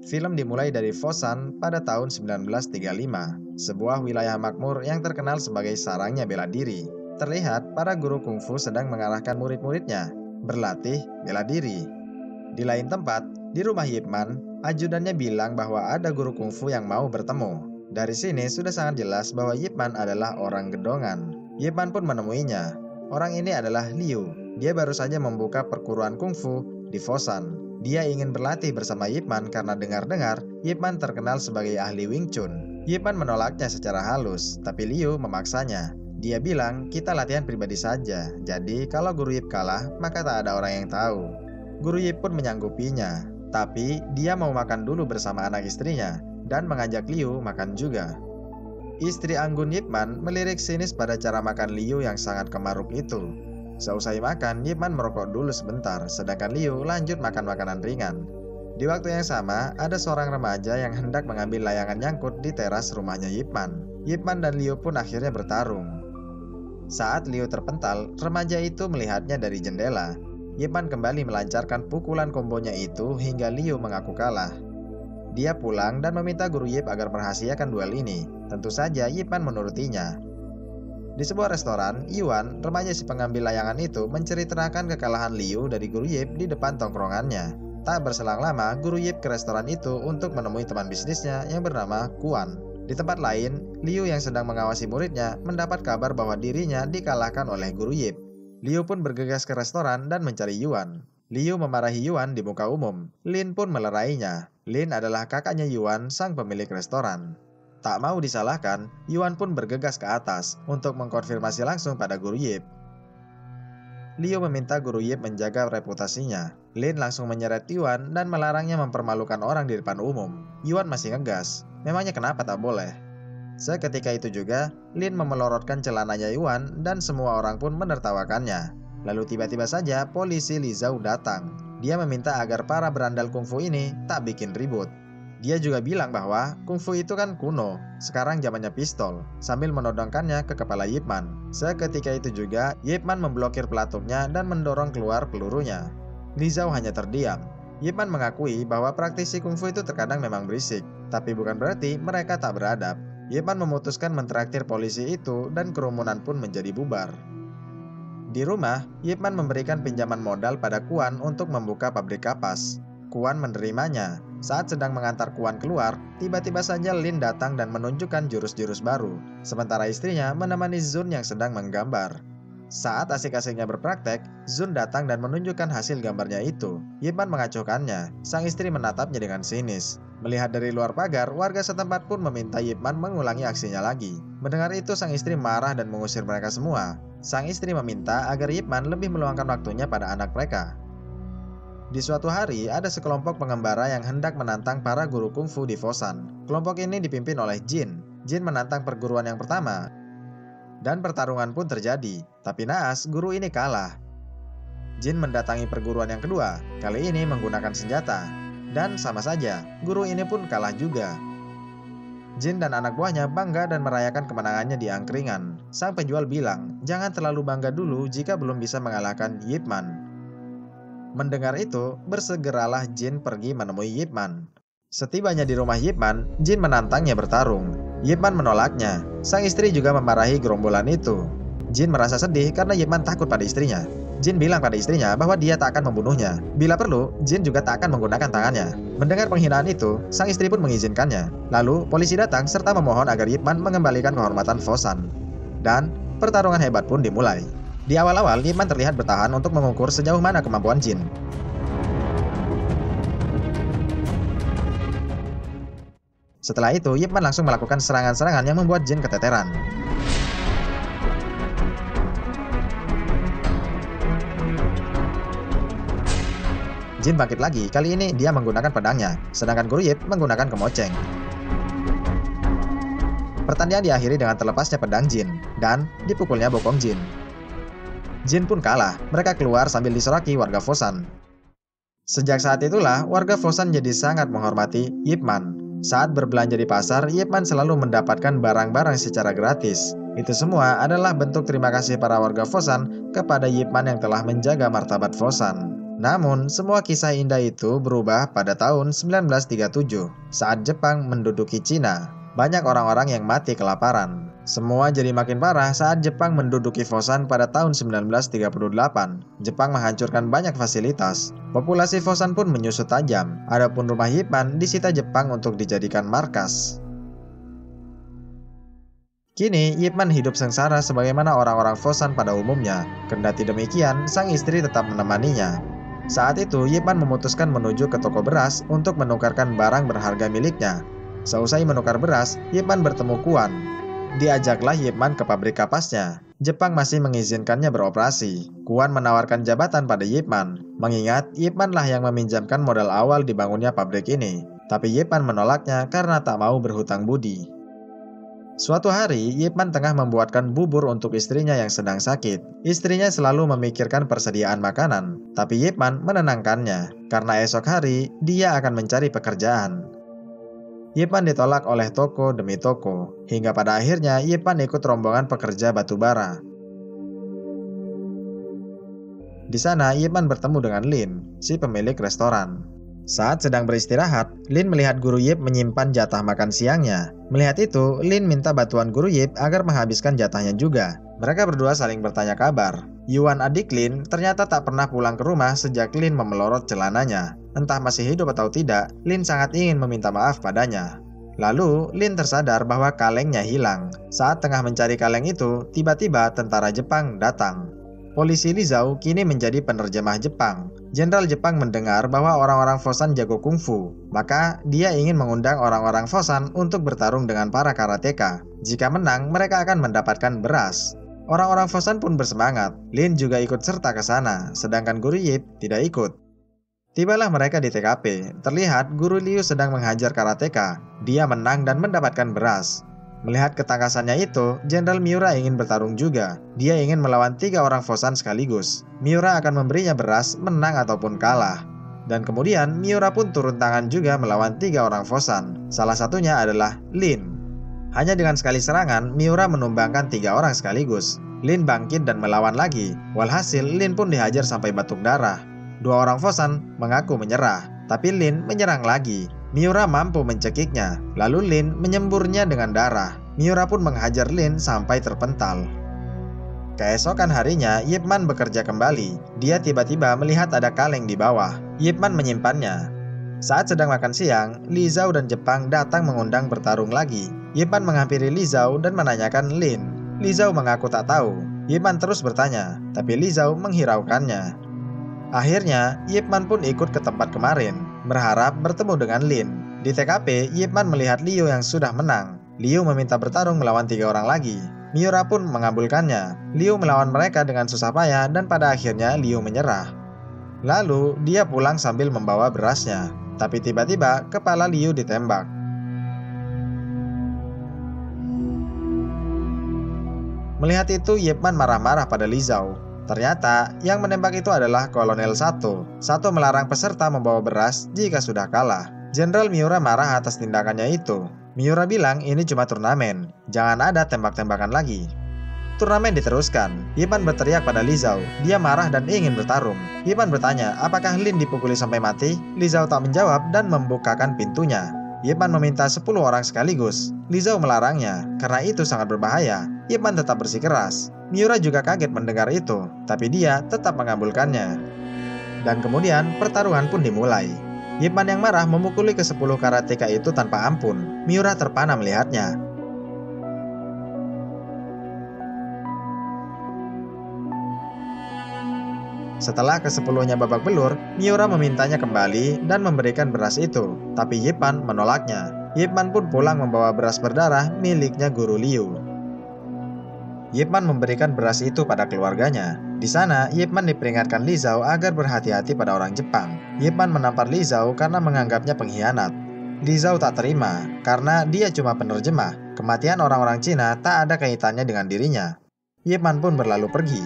Film dimulai dari Fosan pada tahun 1935, sebuah wilayah makmur yang terkenal sebagai sarangnya bela diri. Terlihat para guru kungfu sedang mengarahkan murid-muridnya berlatih bela diri. Di lain tempat, di rumah Yip Man, ajudannya bilang bahwa ada guru kungfu yang mau bertemu. Dari sini sudah sangat jelas bahwa Yip Man adalah orang gedongan. Yip Man pun menemuinya. Orang ini adalah Liu. Dia baru saja membuka perguruan kungfu di Fosan. Dia ingin berlatih bersama Yip Man karena dengar-dengar Yip Man terkenal sebagai ahli Wing Chun. Yip Man menolaknya secara halus, tapi Liu memaksanya. Dia bilang, kita latihan pribadi saja, jadi kalau guru Yip kalah, maka tak ada orang yang tahu. Guru Yip pun menyanggupinya, tapi dia mau makan dulu bersama anak istrinya, dan mengajak Liu makan juga. Istri anggun Yip Man melirik sinis pada cara makan Liu yang sangat kemaruk itu. Seusai makan, Yip Man merokok dulu sebentar, sedangkan Liu lanjut makan makanan ringan. Di waktu yang sama, ada seorang remaja yang hendak mengambil layangan nyangkut di teras rumahnya Yip Man. Yip Man dan Liu pun akhirnya bertarung. Saat Liu terpental, remaja itu melihatnya dari jendela. Yip Man kembali melancarkan pukulan kombonya itu hingga Liu mengaku kalah. Dia pulang dan meminta guru Yip agar merahasiakan duel ini. Tentu saja Yip Man menurutinya. Di sebuah restoran, Yuan, remaja si pengambil layangan itu, menceritakan kekalahan Liu dari guru Yip di depan tongkrongannya. Tak berselang lama, guru Yip ke restoran itu untuk menemui teman bisnisnya yang bernama Kuan. Di tempat lain, Liu yang sedang mengawasi muridnya mendapat kabar bahwa dirinya dikalahkan oleh guru Yip. Liu pun bergegas ke restoran dan mencari Yuan. Liu memarahi Yuan di muka umum. Lin pun melerainya. Lin adalah kakaknya Yuan, sang pemilik restoran. Tak mau disalahkan, Yuan pun bergegas ke atas untuk mengkonfirmasi langsung pada guru Yip. Liu meminta guru Yip menjaga reputasinya. Lin langsung menyeret Yuan dan melarangnya mempermalukan orang di depan umum. Yuan masih ngegas. Memangnya kenapa tak boleh? Seketika itu juga, Lin memelorotkan celananya Yuan dan semua orang pun menertawakannya. Lalu tiba-tiba saja polisi Li Zhao datang. Dia meminta agar para berandal kungfu ini tak bikin ribut. Dia juga bilang bahwa kungfu itu kan kuno, sekarang zamannya pistol, sambil menodongkannya ke kepala Yip Man. Seketika itu juga, Yip Man memblokir pelatuknya dan mendorong keluar pelurunya. Li Zhao hanya terdiam. Yip Man mengakui bahwa praktisi kungfu itu terkadang memang berisik, tapi bukan berarti mereka tak beradab. Yip Man memutuskan mentraktir polisi itu dan kerumunan pun menjadi bubar. Di rumah, Yip Man memberikan pinjaman modal pada Kuan untuk membuka pabrik kapas. Kuan menerimanya. Saat sedang mengantar Kuan keluar, tiba-tiba saja Lin datang dan menunjukkan jurus-jurus baru. Sementara istrinya menemani Zun yang sedang menggambar. Saat asik-asiknya berpraktek, Zun datang dan menunjukkan hasil gambarnya itu. Yip Man mengacuhkannya. Sang istri menatapnya dengan sinis. Melihat dari luar pagar, warga setempat pun meminta Yip Man mengulangi aksinya lagi. Mendengar itu, sang istri marah dan mengusir mereka semua. Sang istri meminta agar Yip Man lebih meluangkan waktunya pada anak mereka. Di suatu hari, ada sekelompok pengembara yang hendak menantang para guru kungfu di Fosan. Kelompok ini dipimpin oleh Jin. Jin menantang perguruan yang pertama. Dan pertarungan pun terjadi. Tapi naas, guru ini kalah. Jin mendatangi perguruan yang kedua. Kali ini menggunakan senjata. Dan sama saja, guru ini pun kalah juga. Jin dan anak buahnya bangga dan merayakan kemenangannya di angkringan. Sang penjual bilang, jangan terlalu bangga dulu jika belum bisa mengalahkan Yip Man. Mendengar itu, bersegeralah Jin pergi menemui Yip Man. Setibanya di rumah Yip Man, Jin menantangnya bertarung. Yip Man menolaknya. Sang istri juga memarahi gerombolan itu. Jin merasa sedih karena Yip Man takut pada istrinya. Jin bilang pada istrinya bahwa dia tak akan membunuhnya. Bila perlu, Jin juga tak akan menggunakan tangannya. Mendengar penghinaan itu, sang istri pun mengizinkannya. Lalu, polisi datang serta memohon agar Yip Man mengembalikan kehormatan Fosan. Dan, pertarungan hebat pun dimulai. Di awal-awal, Yip Man terlihat bertahan untuk mengukur sejauh mana kemampuan Jin. Setelah itu, Yip Man langsung melakukan serangan-serangan yang membuat Jin keteteran. Jin bangkit lagi, kali ini dia menggunakan pedangnya, sedangkan guru Yip menggunakan kemoceng. Pertandingan diakhiri dengan terlepasnya pedang Jin, dan dipukulnya bokong Jin. Jin pun kalah, mereka keluar sambil disoraki warga Fosan. Sejak saat itulah, warga Fosan jadi sangat menghormati Yip Man. Saat berbelanja di pasar, Yip Man selalu mendapatkan barang-barang secara gratis. Itu semua adalah bentuk terima kasih para warga Fosan kepada Yip Man yang telah menjaga martabat Fosan. Namun, semua kisah indah itu berubah pada tahun 1937 saat Jepang menduduki Cina. Banyak orang-orang yang mati kelaparan. Semua jadi makin parah saat Jepang menduduki Fosan pada tahun 1938. Jepang menghancurkan banyak fasilitas. Populasi Fosan pun menyusut tajam. Adapun rumah Yip Man disita Jepang untuk dijadikan markas. Kini, Yip Man hidup sengsara sebagaimana orang-orang Fosan pada umumnya. Kendati demikian, sang istri tetap menemaninya. Saat itu, Yip Man memutuskan menuju ke toko beras untuk menukarkan barang berharga miliknya. Seusai menukar beras, Yip Man bertemu Kuan. Diajaklah Yip Man ke pabrik kapasnya. Jepang masih mengizinkannya beroperasi. Kuan menawarkan jabatan pada Yip Man, mengingat Yip Man lah yang meminjamkan modal awal dibangunnya pabrik ini. Tapi Yip Man menolaknya karena tak mau berhutang budi. Suatu hari, Yip Man tengah membuatkan bubur untuk istrinya yang sedang sakit. Istrinya selalu memikirkan persediaan makanan, tapi Yip Man menenangkannya, karena esok hari dia akan mencari pekerjaan. Yip Man ditolak oleh toko demi toko, hingga pada akhirnya Yip Man ikut rombongan pekerja batubara. Di sana, Yip Man bertemu dengan Lin, si pemilik restoran. Saat sedang beristirahat, Lin melihat guru Yip menyimpan jatah makan siangnya. Melihat itu, Lin minta bantuan guru Yip agar menghabiskan jatahnya juga. Mereka berdua saling bertanya kabar. Yuan, adik Lin, ternyata tak pernah pulang ke rumah sejak Lin memelorot celananya. Entah masih hidup atau tidak, Lin sangat ingin meminta maaf padanya. Lalu, Lin tersadar bahwa kalengnya hilang. Saat tengah mencari kaleng itu, tiba-tiba tentara Jepang datang. Polisi Li Zhao kini menjadi penerjemah Jepang. Jenderal Jepang mendengar bahwa orang-orang Fosan jago kungfu, maka dia ingin mengundang orang-orang Fosan untuk bertarung dengan para karateka. Jika menang, mereka akan mendapatkan beras. Orang-orang Fosan pun bersemangat. Lin juga ikut serta ke sana, sedangkan guru Yip tidak ikut. Tibalah mereka di TKP. Terlihat guru Liu sedang menghajar karateka. Dia menang dan mendapatkan beras. Melihat ketangkasannya itu, Jenderal Miura ingin bertarung juga. Dia ingin melawan 3 orang Fosan sekaligus. Miura akan memberinya beras, menang ataupun kalah. Dan kemudian Miura pun turun tangan juga melawan 3 orang Fosan. Salah satunya adalah Lin. Hanya dengan sekali serangan, Miura menumbangkan 3 orang sekaligus. Lin bangkit dan melawan lagi. Walhasil, Lin pun dihajar sampai batuk darah. 2 orang Fosan mengaku menyerah, tapi Lin menyerang lagi. Miura mampu mencekiknya, lalu Lin menyemburnya dengan darah. Miura pun menghajar Lin sampai terpental. Keesokan harinya, Yip Man bekerja kembali. Dia tiba-tiba melihat ada kaleng di bawah. Yip Man menyimpannya. Saat sedang makan siang, Li Zhao dan Jepang datang mengundang bertarung lagi. Yip Man menghampiri Li Zhao dan menanyakan Lin. Li Zhao mengaku tak tahu. Yip Man terus bertanya, tapi Li Zhao menghiraukannya. Akhirnya, Yip Man pun ikut ke tempat kemarin, berharap bertemu dengan Lin. Di TKP, Yip Man melihat Liu yang sudah menang. Liu meminta bertarung melawan 3 orang lagi. Miura pun mengabulkannya. Liu melawan mereka dengan susah payah dan pada akhirnya Liu menyerah. Lalu, dia pulang sambil membawa berasnya. Tapi tiba-tiba, kepala Liu ditembak. Melihat itu, Yip Man marah-marah pada Li Zhao. Ternyata, yang menembak itu adalah Kolonel Sato. Sato melarang peserta membawa beras jika sudah kalah. Jenderal Miura marah atas tindakannya itu. Miura bilang ini cuma turnamen, jangan ada tembak-tembakan lagi. Turnamen diteruskan. Yip Man berteriak pada Li Zhao. Dia marah dan ingin bertarung. Yip Man bertanya, apakah Lin dipukuli sampai mati? Li Zhao tak menjawab dan membukakan pintunya. Yip Man meminta 10 orang sekaligus. Li Zhao melarangnya, karena itu sangat berbahaya. Yip Man tetap bersikeras. Miura juga kaget mendengar itu, tapi dia tetap mengabulkannya. Dan kemudian pertarungan pun dimulai. Yip Man yang marah memukuli ke 10 karateka itu tanpa ampun. Miura terpana melihatnya. Setelah ke-10-nya babak belur, Miura memintanya kembali dan memberikan beras itu, tapi Yip Man menolaknya. Yip Man pun pulang membawa beras berdarah miliknya guru Liu. Yip Man memberikan beras itu pada keluarganya. Di sana, Yip Man diperingatkan Li Zhao agar berhati-hati pada orang Jepang. Yip Man menampar Li Zhao karena menganggapnya pengkhianat. Li Zhao tak terima, karena dia cuma penerjemah. Kematian orang-orang Cina tak ada kaitannya dengan dirinya. Yip Man pun berlalu pergi.